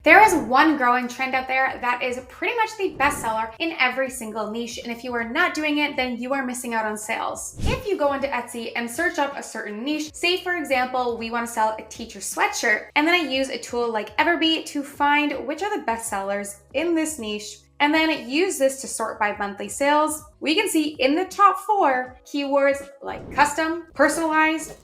There is one growing trend out there that is pretty much the bestseller in every single niche, and if you are not doing it, then you are missing out on sales. If you go into Etsy and search up a certain niche, say for example, we want to sell a teacher sweatshirt, and then I use a tool like Everbee to find which are the bestsellers in this niche, and then use this to sort by monthly sales, we can see in the top 4 keywords like custom, personalized,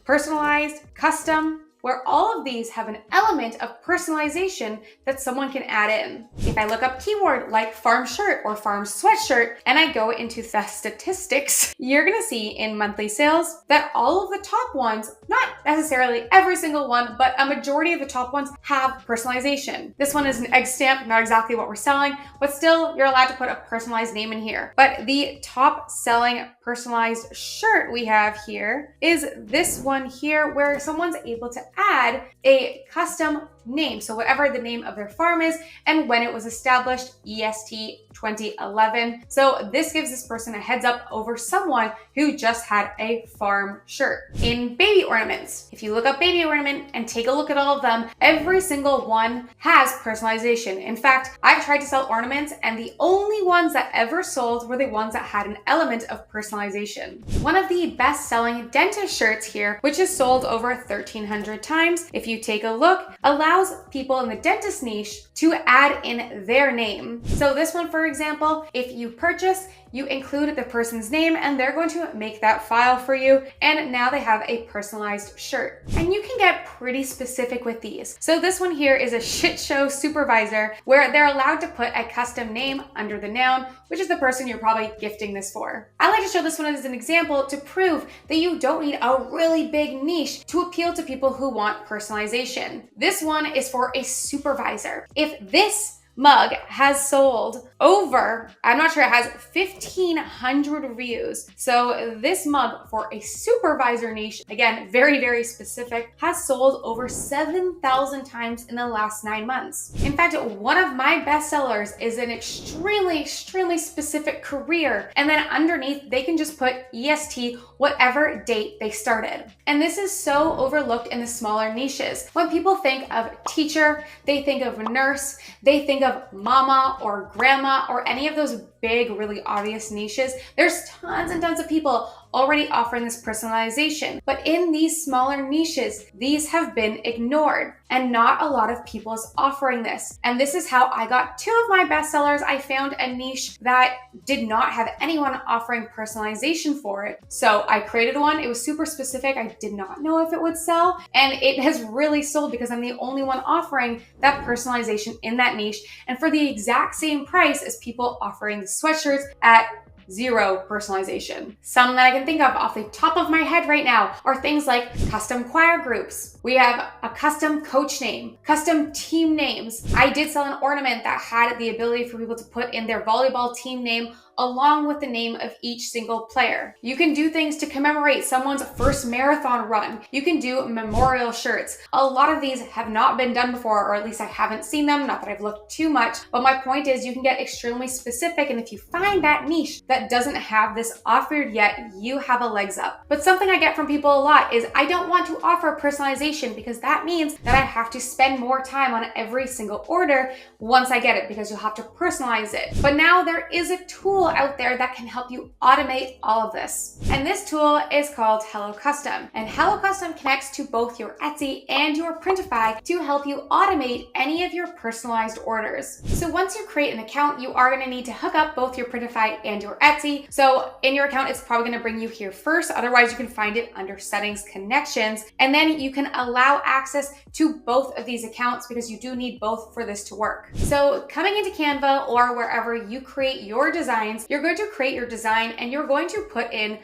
custom, where all of these have an element of personalization that someone can add in. If I look up keyword like farm shirt or farm sweatshirt and I go into the statistics, you're gonna see in monthly sales that all of the top ones, not necessarily every single one, but a majority of the top ones have personalization. This one is an egg stamp, not exactly what we're selling, but still you're allowed to put a personalized name in here. But the top selling personalized shirt we have here is this one here where someone's able to add a custom name. So whatever the name of their farm is and when it was established, EST 2011. So this gives this person a heads up over someone who just had a farm shirt. In baby ornaments, if you look up baby ornament and take a look at all of them, every single one has personalization. In fact, I've tried to sell ornaments and the only ones that ever sold were the ones that had an element of personalization. One of the best-selling dentist shirts here, which is sold over 1,300 times, if you take a look, allows people in the dentist niche to add in their name. So this one, for example, if you purchase, you include the person's name and they're going to make that file for you. And now they have a personalized shirt. And you can get pretty specific with these. So this one here is a shit show supervisor where they're allowed to put a custom name under the noun, which is the person you're probably gifting this for. I like to show this one as an example to prove that you don't need a really big niche to appeal to people who want personalization. This one is for a supervisor. If this mug has sold over, I'm not sure, it has 1,500 reviews. So this mug for a supervisor niche, again, very, very specific, has sold over 7,000 times in the last 9 months. In fact, one of my bestsellers is an extremely specific career. And then underneath, they can just put EST, whatever date they started. And this is so overlooked in the smaller niches. When people think of teacher, they think of nurse, they think of mama or grandma or any of those big, really obvious niches. There's tons and tons of people already offering this personalization. But in these smaller niches, these have been ignored and not a lot of people is offering this. And this is how I got 2 of my bestsellers. I found a niche that did not have anyone offering personalization for it. So I created one. It was super specific. I did not know if it would sell. And it has really sold because I'm the only one offering that personalization in that niche. And for the exact same price as people offering the sweatshirts at 0 personalization. Some that I can think of off the top of my head right now are things like custom choir groups. We have a custom coach name, custom team names. I did sell an ornament that had the ability for people to put in their volleyball team name along with the name of each single player. You can do things to commemorate someone's first marathon run. You can do memorial shirts. A lot of these have not been done before, or at least I haven't seen them, not that I've looked too much, but my point is you can get extremely specific, and if you find that niche that doesn't have this offered yet, you have a legs up. But something I get from people a lot is I don't want to offer personalization because that means that I have to spend more time on every single order once I get it because you'll have to personalize it. But now there is a tool out there that can help you automate all of this. And this tool is called Hello Custom. And Hello Custom connects to both your Etsy and your Printify to help you automate any of your personalized orders. So once you create an account, you are gonna need to hook up both your Printify and your Etsy. So in your account, it's probably gonna bring you here first. Otherwise, you can find it under settings, connections, and then you can allow access to both of these accounts because you do need both for this to work. So coming into Canva or wherever you create your designs, you're going to create your design and you're going to put in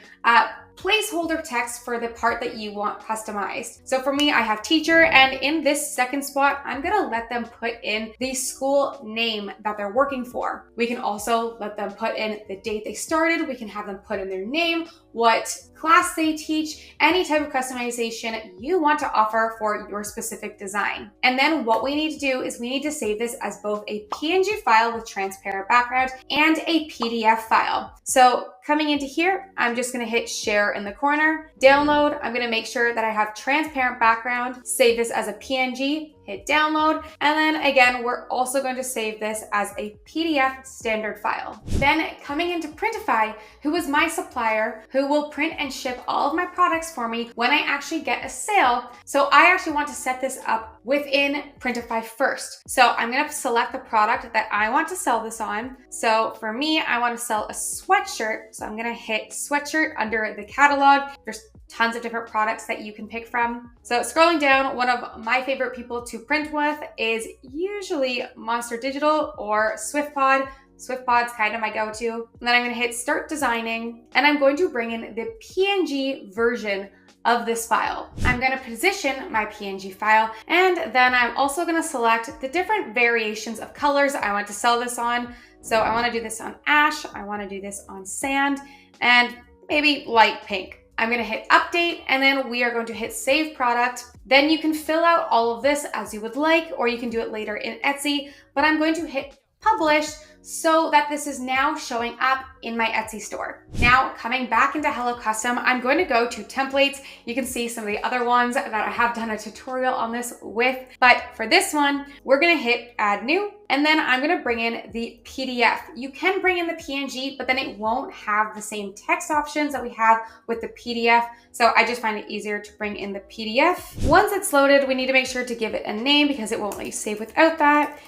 placeholder text for the part that you want customized. So for me, I have teacher, and in this second spot, I'm gonna let them put in the school name that they're working for. We can also let them put in the date they started. We can have them put in their name, what class they teach, any type of customization you want to offer for your specific design. And then what we need to do is we need to save this as both a PNG file with transparent background and a PDF file. So coming into here, I'm just gonna hit share in the corner, download. I'm gonna make sure that I have transparent background, save this as a PNG, hit hit download. And then again, we're also going to save this as a PDF standard file. Then coming into Printify, who is my supplier, who will print and ship all of my products for me when I actually get a sale. So I actually want to set this up within Printify first. So I'm gonna select the product that I want to sell this on. So for me, I want to sell a sweatshirt. So I'm gonna hit sweatshirt under the catalog. There's tons of different products that you can pick from. So scrolling down, one of my favorite people to print with is usually Monster Digital or SwiftPod. SwiftPod's kind of my go-to. And then I'm gonna hit start designing, and I'm going to bring in the PNG version of this file. I'm gonna position my PNG file, and then I'm also gonna select the different variations of colors I want to sell this on. So I wanna do this on ash, I wanna do this on sand, and maybe light pink. I'm gonna hit update, and then we are going to hit save product. Then you can fill out all of this as you would like, or you can do it later in Etsy, but I'm going to hit publish so that this is now showing up in my Etsy store. Now, coming back into Hello Custom, I'm going to go to templates. You can see some of the other ones that I have done a tutorial on this with, but for this one, we're gonna hit add new, and then I'm gonna bring in the PDF. You can bring in the PNG, but then it won't have the same text options that we have with the PDF. So I just find it easier to bring in the PDF. Once it's loaded, we need to make sure to give it a name because it won't let you save without that.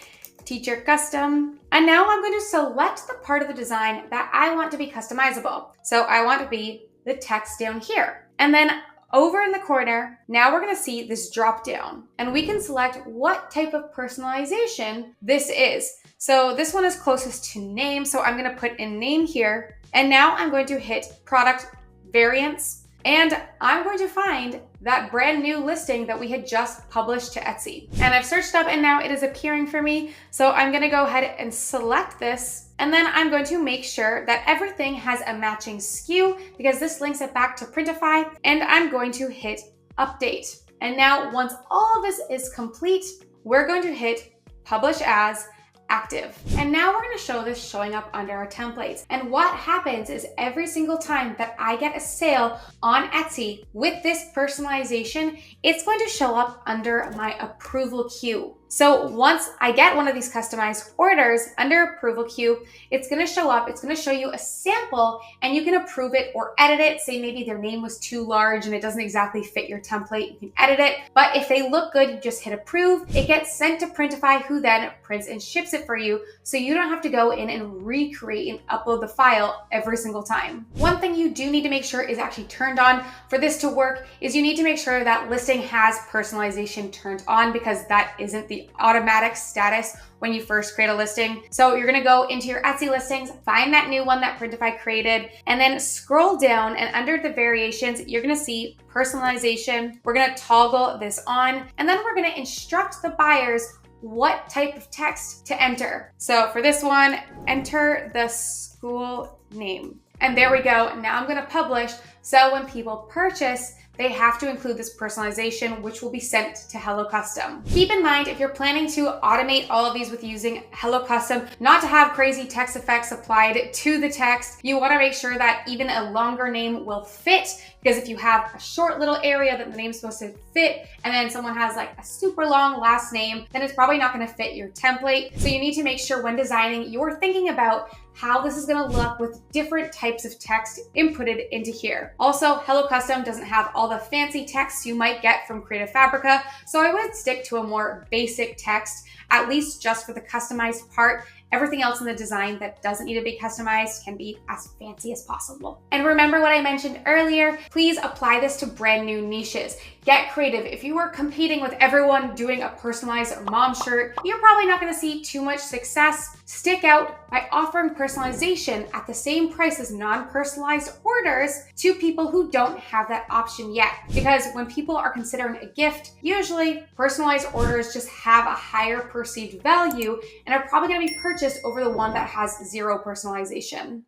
Teacher custom. And now I'm going to select the part of the design that I want to be customizable. So I want to be the text down here. And then over in the corner, now we're going to see this drop down, and we can select what type of personalization this is. So this one is closest to name. So I'm going to put in name here. And now I'm going to hit product variants. And I'm going to find that brand new listing that we had just published to Etsy. And I've searched up and now it is appearing for me. So I'm gonna go ahead and select this. And then I'm going to make sure that everything has a matching SKU because this links it back to Printify. And I'm going to hit update. And now once all of this is complete, we're going to hit publish as active. And now we're going to show this showing up under our templates. And what happens is every single time that I get a sale on Etsy with this personalization, it's going to show up under my approval queue. So once I get one of these customized orders under approval queue, it's going to show up, it's going to show you a sample, and you can approve it or edit it. Say maybe their name was too large and it doesn't exactly fit your template, you can edit it. But if they look good, you just hit approve. It gets sent to Printify, who then prints and ships it for you. So you don't have to go in and recreate and upload the file every single time. One thing you do need to make sure is actually turned on for this to work is you need to make sure that listing has personalization turned on, because that isn't the automatic status when you first create a listing. So you're gonna go into your Etsy listings, find that new one that Printify created, and then scroll down, and under the variations, you're gonna see personalization. We're gonna toggle this on, and then we're gonna instruct the buyers what type of text to enter. So for this one, enter the school name. And there we go. Now I'm gonna publish. So when people purchase, they have to include this personalization, which will be sent to Hello Custom. Keep in mind, if you're planning to automate all of these with using Hello Custom, not to have crazy text effects applied to the text, you wanna make sure that even a longer name will fit, because if you have a short little area that the name's supposed to fit, and then someone has like a super long last name, then it's probably not gonna fit your template. So you need to make sure when designing, you're thinking about how this is gonna look with different types of text inputted into here. Also, Hello Custom doesn't have all the fancy text you might get from Creative Fabrica, so I would stick to a more basic text, at least just for the customized part. Everything else in the design that doesn't need to be customized can be as fancy as possible. And remember what I mentioned earlier, please apply this to brand new niches. Get creative. If you are competing with everyone doing a personalized mom shirt, you're probably not gonna see too much success. Stick out by offering personalization at the same price as non-personalized orders to people who don't have that option yet. Because when people are considering a gift, usually personalized orders just have a higher perceived value and are probably gonna be purchased over the one that has zero personalization.